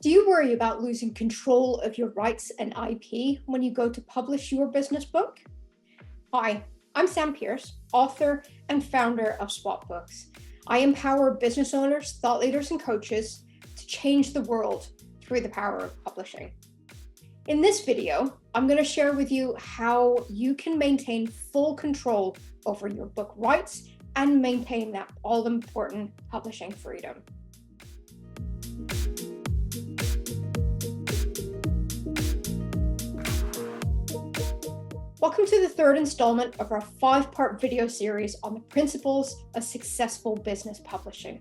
Do you worry about losing control of your rights and IP when you go to publish your business book? Hi, I'm Sam Pierce, author and founder of Swap Books. I empower business owners, thought leaders, and coaches to change the world through the power of publishing. In this video, I'm going to share with you how you can maintain full control over your book rights and maintain that all-important publishing freedom. Welcome to the third installment of our 5-part video series on the principles of successful business publishing.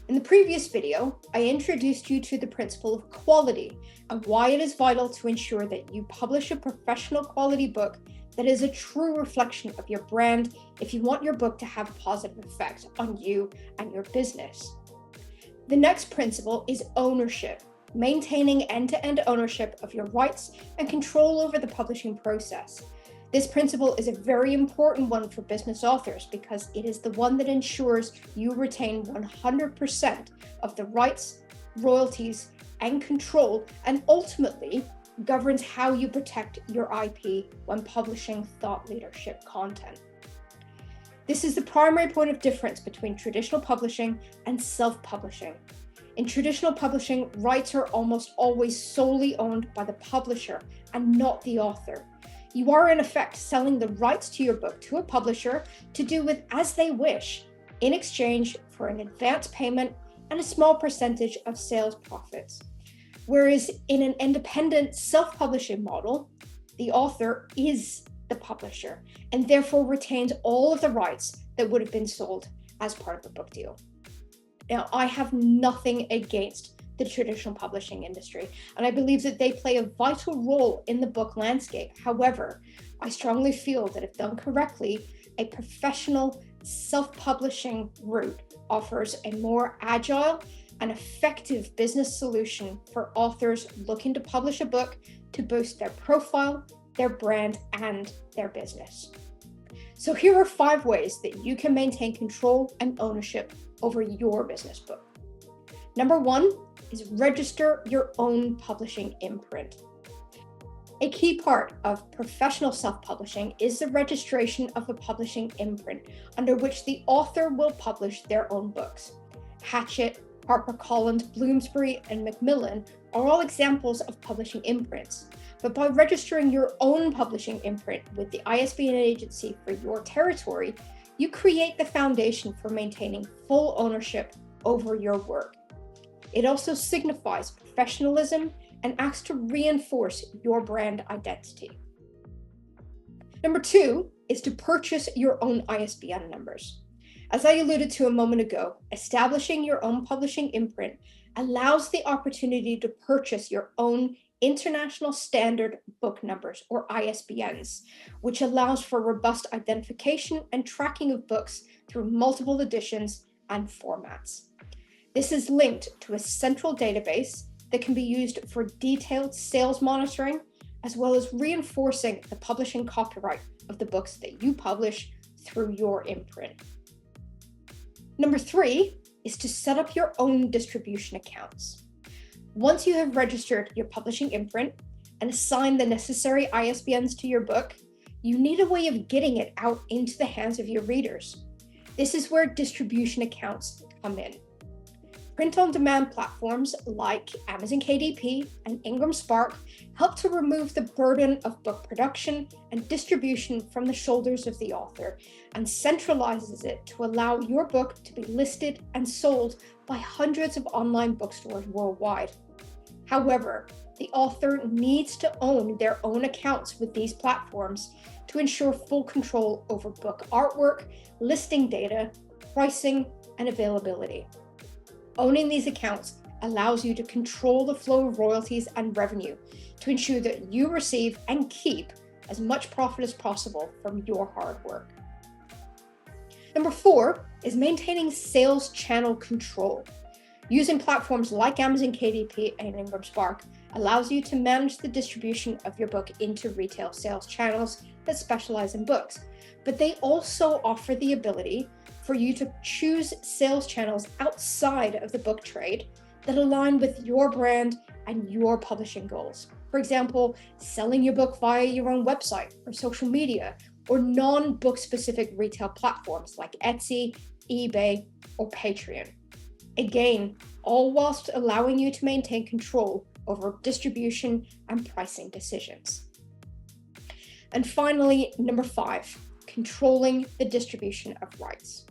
In the previous video, I introduced you to the principle of quality and why it is vital to ensure that you publish a professional quality book that is a true reflection of your brand if you want your book to have a positive effect on you and your business. The next principle is ownership, maintaining end-to-end ownership of your rights and control over the publishing process. This principle is a very important one for business authors because it is the one that ensures you retain 100% of the rights, royalties, and control, and ultimately governs how you protect your IP when publishing thought leadership content. This is the primary point of difference between traditional publishing and self-publishing. In traditional publishing, rights are almost always solely owned by the publisher and not the author. You are in effect selling the rights to your book to a publisher to do with as they wish in exchange for an advance payment and a small percentage of sales profits. Whereas in an independent self-publishing model, the author is the publisher and therefore retains all of the rights that would have been sold as part of a book deal. Now, I have nothing against the traditional publishing industry, and I believe that they play a vital role in the book landscape. However, I strongly feel that if done correctly, a professional self-publishing route offers a more agile and effective business solution for authors looking to publish a book to boost their profile, their brand, and their business. So here are 5 ways that you can maintain control and ownership over your business book. Number 1 is register your own publishing imprint. A key part of professional self-publishing is the registration of a publishing imprint under which the author will publish their own books. Hachette, HarperCollins, Bloomsbury, and Macmillan are all examples of publishing imprints. But by registering your own publishing imprint with the ISBN agency for your territory, you create the foundation for maintaining full ownership over your work. It also signifies professionalism and acts to reinforce your brand identity. Number 2 is to purchase your own ISBN numbers. As I alluded to a moment ago, establishing your own publishing imprint allows the opportunity to purchase your own International Standard Book Numbers, or ISBNs, which allows for robust identification and tracking of books through multiple editions and formats. This is linked to a central database that can be used for detailed sales monitoring, as well as reinforcing the publishing copyright of the books that you publish through your imprint. Number 3 is to set up your own distribution accounts. Once you have registered your publishing imprint and assigned the necessary ISBNs to your book, you need a way of getting it out into the hands of your readers. This is where distribution accounts come in. Print-on-demand platforms like Amazon KDP and Ingram Spark help to remove the burden of book production and distribution from the shoulders of the author and centralizes it to allow your book to be listed and sold by hundreds of online bookstores worldwide. However, the author needs to own their own accounts with these platforms to ensure full control over book artwork, listing data, pricing, and availability. Owning these accounts allows you to control the flow of royalties and revenue to ensure that you receive and keep as much profit as possible from your hard work. Number 4 is maintaining sales channel control. Using platforms like Amazon KDP and Ingram Spark allows you to manage the distribution of your book into retail sales channels that specialize in books, but they also offer the ability for you to choose sales channels outside of the book trade that align with your brand and your publishing goals. For example, selling your book via your own website or social media, or non-book specific retail platforms like Etsy, eBay, or Patreon. Again, all whilst allowing you to maintain control over distribution and pricing decisions. And finally, number 5, controlling the distribution of rights.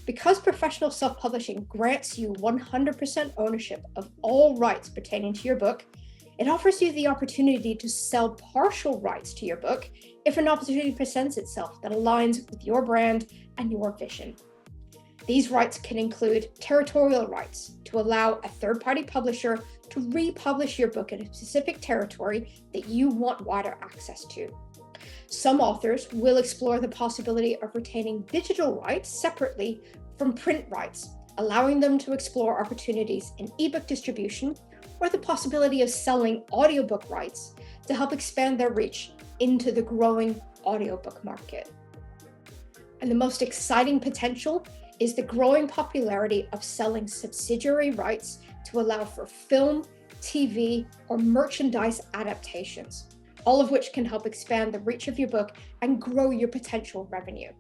Because professional self-publishing grants you 100% ownership of all rights pertaining to your book, it offers you the opportunity to sell partial rights to your book if an opportunity presents itself that aligns with your brand and your vision. These rights can include territorial rights to allow a third-party publisher to republish your book in a specific territory that you want wider access to. Some authors will explore the possibility of retaining digital rights separately from print rights, allowing them to explore opportunities in ebook distribution or the possibility of selling audiobook rights to help expand their reach into the growing audiobook market. And the most exciting potential is the growing popularity of selling subsidiary rights to allow for film, TV, or merchandise adaptations, all of which can help expand the reach of your book and grow your potential revenue.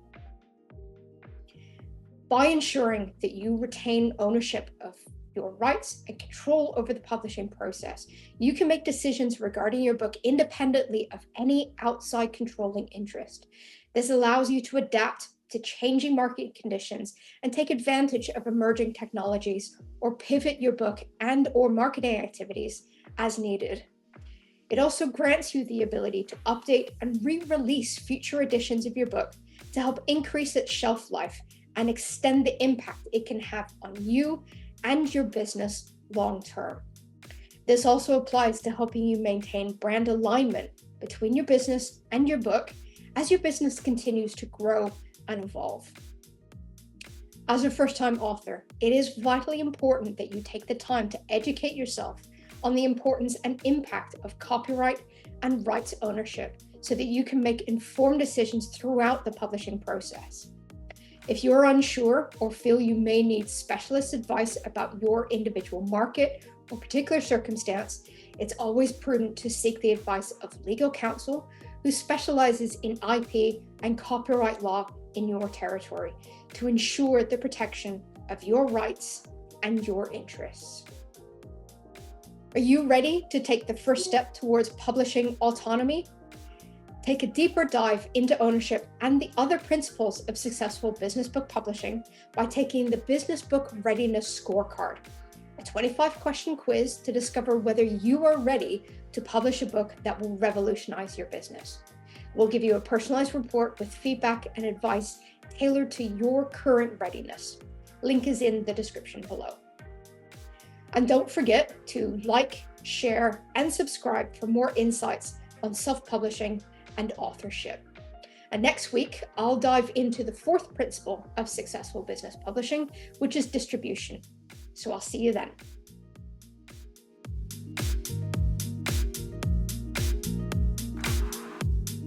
By ensuring that you retain ownership of your rights and control over the publishing process, you can make decisions regarding your book independently of any outside controlling interest. This allows you to adapt to changing market conditions and take advantage of emerging technologies, or pivot your book and/or marketing activities as needed. It also grants you the ability to update and re-release future editions of your book to help increase its shelf life and extend the impact it can have on you and your business long term. This also applies to helping you maintain brand alignment between your business and your book as your business continues to grow and evolve. As a first-time author, it is vitally important that you take the time to educate yourself on the importance and impact of copyright and rights ownership so that you can make informed decisions throughout the publishing process. If you're unsure or feel you may need specialist advice about your individual market or particular circumstance, it's always prudent to seek the advice of legal counsel who specializes in IP and copyright law in your territory to ensure the protection of your rights and your interests. Are you ready to take the first step towards publishing autonomy? Take a deeper dive into ownership and the other principles of successful business book publishing by taking the Business Book Readiness Scorecard, a 25-question quiz to discover whether you are ready to publish a book that will revolutionize your business. We'll give you a personalized report with feedback and advice tailored to your current readiness. Link is in the description below. And don't forget to like, share, and subscribe for more insights on self-publishing and authorship. And next week, I'll dive into the 4th principle of successful business publishing, which is distribution. So I'll see you then.